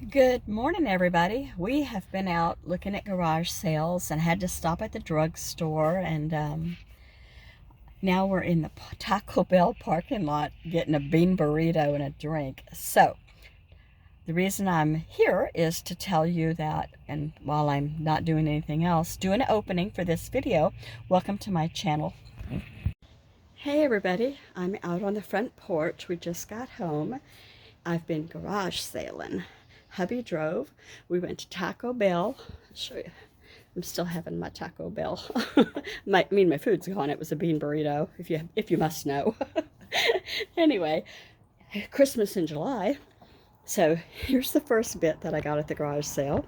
Good morning, everybody. We have been out looking at garage sales and had to stop at the drugstore, and now we're in the Taco Bell parking lot getting a bean burrito and a drink. So the reason I'm here is to tell you that, and while I'm not doing anything else, doing an opening for this video. Welcome to my channel. Hey everybody, I'm out on the front porch. We just got home. I've been garage sailing. Hubby drove. We went to Taco Bell. I'll show you. I'm still having my Taco Bell. my food's gone. It was a bean burrito, if you must know. Anyway, Christmas in July. So here's the first bit that I got at the garage sale.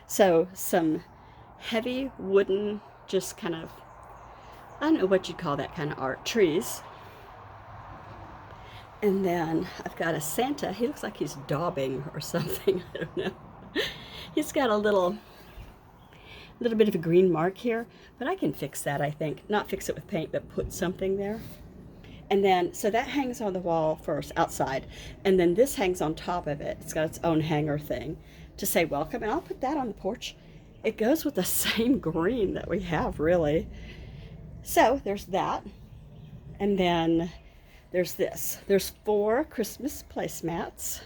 So some heavy wooden, just kind of, I don't know what you'd call that kind of art, trees. And then I've got a Santa. He looks like he's daubing or something. I don't know. He's got a little bit of a green mark here, but I can fix that, I think. Not fix it with paint, but put something there. And then, so that hangs on the wall first, outside. And then this hangs on top of it. It's got its own hanger thing to say welcome. And I'll put that on the porch. It goes with the same green that we have, really. So there's that. And then there's this. There's 4 Christmas placemats.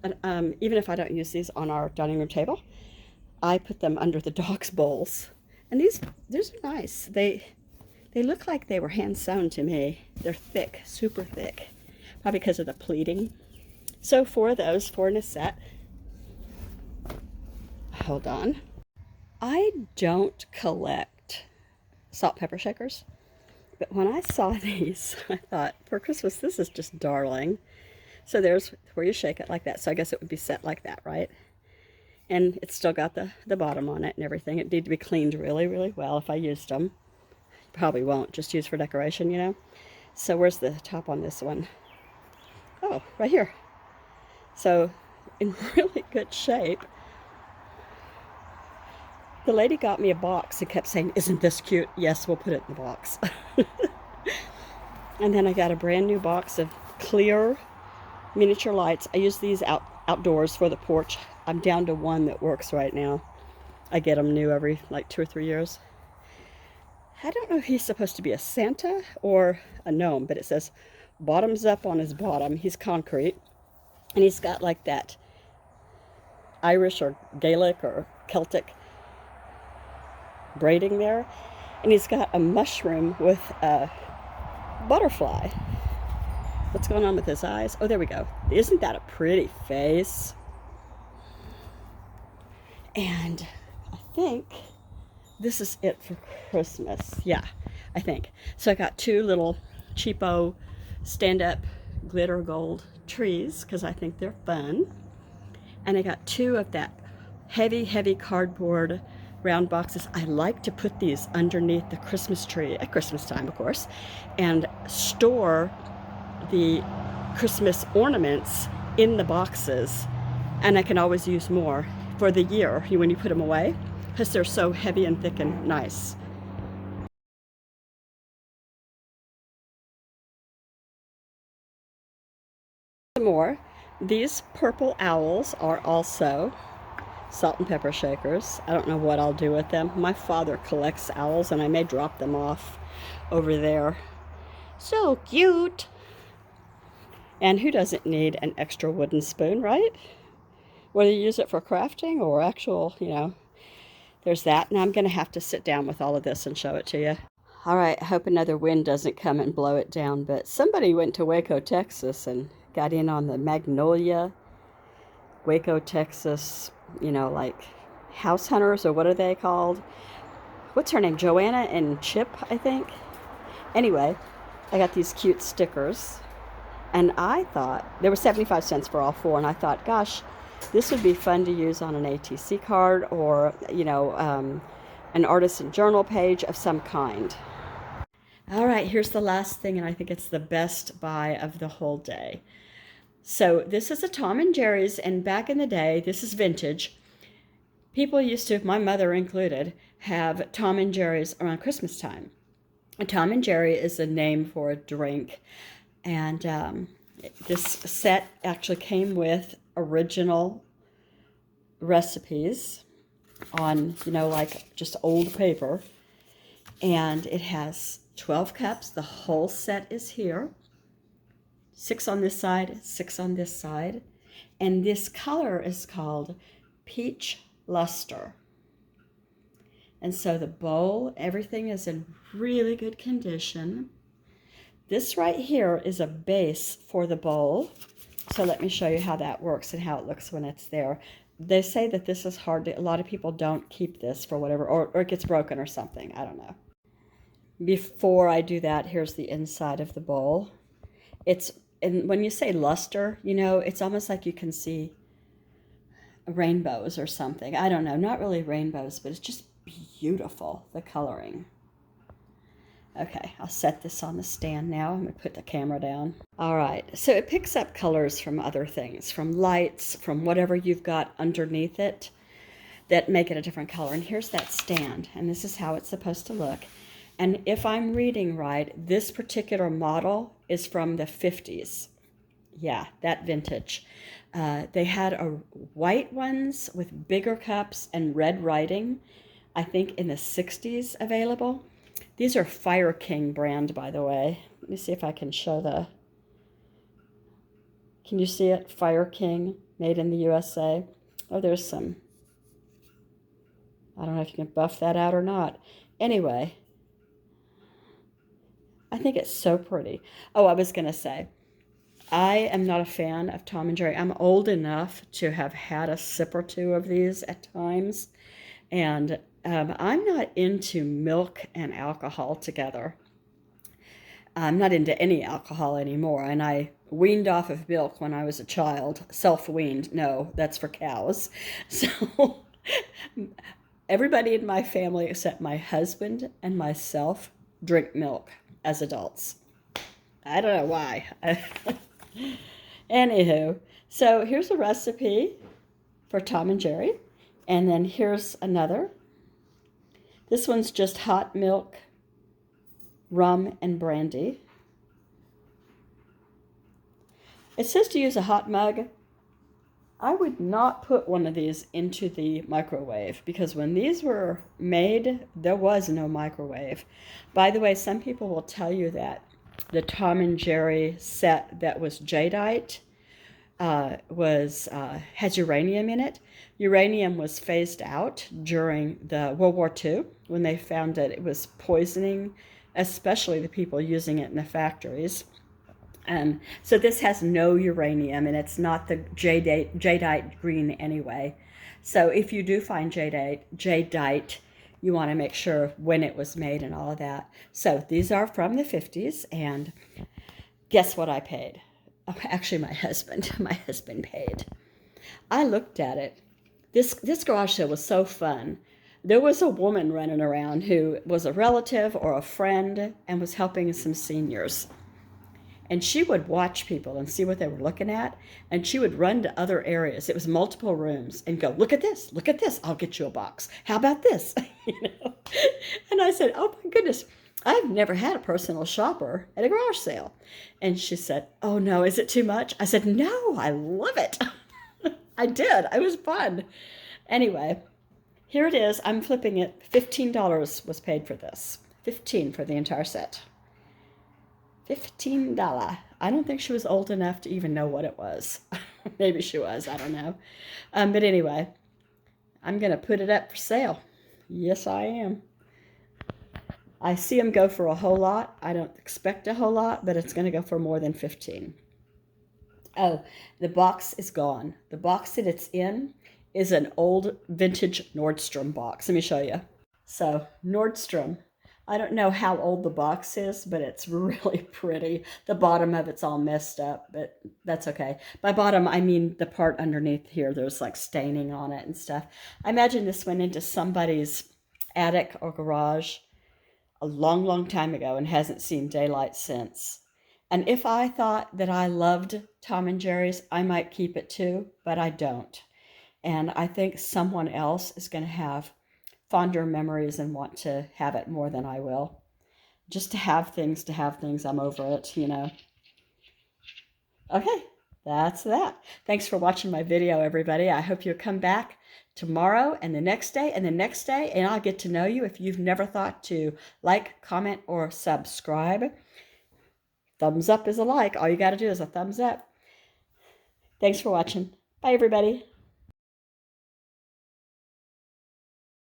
And even if I don't use these on our dining room table, I put them under the dogs' bowls. And these are nice. They look like they were hand sewn to me. They're thick, super thick, probably because of the pleating. So 4 of those, 4 in a set. Hold on. I don't collect salt and pepper shakers. But when I saw these, I thought, for Christmas, this is just darling. So there's where you shake it like that. So I guess it would be set like that, right? And it's still got the bottom on it and everything. It need to be cleaned really, really well if I used them. Probably won't, just use for decoration, you know? So where's the top on this one? Oh, right here. So in really good shape. The lady got me a box and kept saying, "Isn't this cute?" Yes, we'll put it in the box. And then I got a brand new box of clear miniature lights. I use these outdoors for the porch. I'm down to 1 that works right now. I get them new every like 2 or 3 years. I don't know if he's supposed to be a Santa or a gnome, but it says bottoms up on his bottom. He's concrete. And he's got like that Irish or Gaelic or Celtic braiding there, and he's got a mushroom with a butterfly. What's going on with his eyes? Oh, there we go. Isn't that a pretty face? And I think this is it for Christmas. Yeah, I think. So I got 2 little cheapo stand-up glitter gold trees because I think they're fun. And I got 2 of that heavy cardboard round boxes. I like to put these underneath the Christmas tree at Christmas time, of course, and store the Christmas ornaments in the boxes, and I can always use more for the year when you put them away because they're so heavy and thick and nice. More, these purple owls are also salt and pepper shakers. I don't know what I'll do with them. My father collects owls, and I may drop them off over there. So cute. And who doesn't need an extra wooden spoon, right? Whether you use it for crafting or actual, you know, there's that. Now I'm going to have to sit down with all of this and show it to you. All right, I hope another wind doesn't come and blow it down, but somebody went to Waco, Texas and got in on the Magnolia, Waco, Texas, you know, like house hunters, or what are they called? What's her name? Joanna and Chip, I think. Anyway, I got these cute stickers, and I thought they were 75 cents for all 4, and I thought, gosh, this would be fun to use on an ATC card or, you know, an artisan journal page of some kind. All right, here's the last thing, and I think it's the best buy of the whole day. So this is a Tom and Jerry's, and back in the day, this is vintage. People used to, my mother included, have Tom and Jerry's around Christmas time. A Tom and Jerry is a name for a drink, and this set actually came with original recipes on, you know, like just old paper. And it has 12 cups. The whole set is here. 6 on this side, 6 on this side. And this color is called Peach Luster. And so the bowl, everything is in really good condition. This right here is a base for the bowl. So let me show you how that works and how it looks when it's there. They say that this is hard to, a lot of people don't keep this for whatever, or it gets broken or something. I don't know. Before I do that, here's the inside of the bowl. And when you say luster, you know, it's almost like you can see rainbows or something. I don't know, not really rainbows, but it's just beautiful, the coloring. Okay, I'll set this on the stand now. I'm going to put the camera down. All right, so it picks up colors from other things, from lights, from whatever you've got underneath it that make it a different color. And here's that stand, and this is how it's supposed to look. And if I'm reading right, this particular model is from the 50s. Yeah, that vintage. They had white ones with bigger cups and red writing, I think in the 60s available. These are Fire King brand, by the way. Let me see if I can show can you see it? Fire King, made in the USA. Oh, there's some, I don't know if you can buff that out or not. Anyway, I think it's so pretty. Oh, I was going to say, I am not a fan of Tom and Jerry. I'm old enough to have had a sip or two of these at times. And I'm not into milk and alcohol together. I'm not into any alcohol anymore. And I weaned off of milk when I was a child. Self-weaned. No, that's for cows. So everybody in my family except my husband and myself drink milk as adults. I don't know why. Anywho, so here's a recipe for Tom and Jerry. And then here's another. This one's just hot milk, rum, and brandy. It says to use a hot mug. I would not put one of these into the microwave because when these were made, there was no microwave. By the way, some people will tell you that the Tom and Jerry set that was jadeite has uranium in it. Uranium was phased out during the World War II when they found that it was poisoning, especially the people using it in the factories. So this has no uranium, and it's not the jadeite green anyway. So if you do find jadeite, you want to make sure when it was made and all of that. So these are from the 50s, and guess what I paid? Oh, actually, my husband paid. I looked at it. This garage sale was so fun. There was a woman running around who was a relative or a friend and was helping some seniors. And she would watch people and see what they were looking at, and she would run to other areas. It was multiple rooms, and go, look at this, I'll get you a box. How about this? You know? And I said, oh my goodness, I've never had a personal shopper at a garage sale. And she said, oh no, is it too much? I said, no, I love it. I did. It was fun. Anyway, here it is. I'm flipping it. $15 was paid for this. $15 for the entire set. $15. I don't think she was old enough to even know what it was. Maybe she was. I don't know. But anyway, I'm going to put it up for sale. Yes, I am. I see them go for a whole lot. I don't expect a whole lot, but it's going to go for more than 15. Oh, the box is gone. The box that it's in is an old vintage Nordstrom box. Let me show you. So, Nordstrom. I don't know how old the box is, but it's really pretty. The bottom of it's all messed up, but that's okay. By bottom, I mean the part underneath here. There's like staining on it and stuff. I imagine this went into somebody's attic or garage a long, long time ago and hasn't seen daylight since. And if I thought that I loved Tom and Jerry's, I might keep it too, but I don't. And I think someone else is going to have fonder memories and want to have it more than I will. Just to have things, I'm over it, you know. Okay, that's that. Thanks for watching my video, everybody. I hope you'll come back tomorrow and the next day and the next day, and I'll get to know you. If you've never thought to like, comment, or subscribe, thumbs up is a like. All you got to do is a thumbs up. Thanks for watching. Bye, everybody.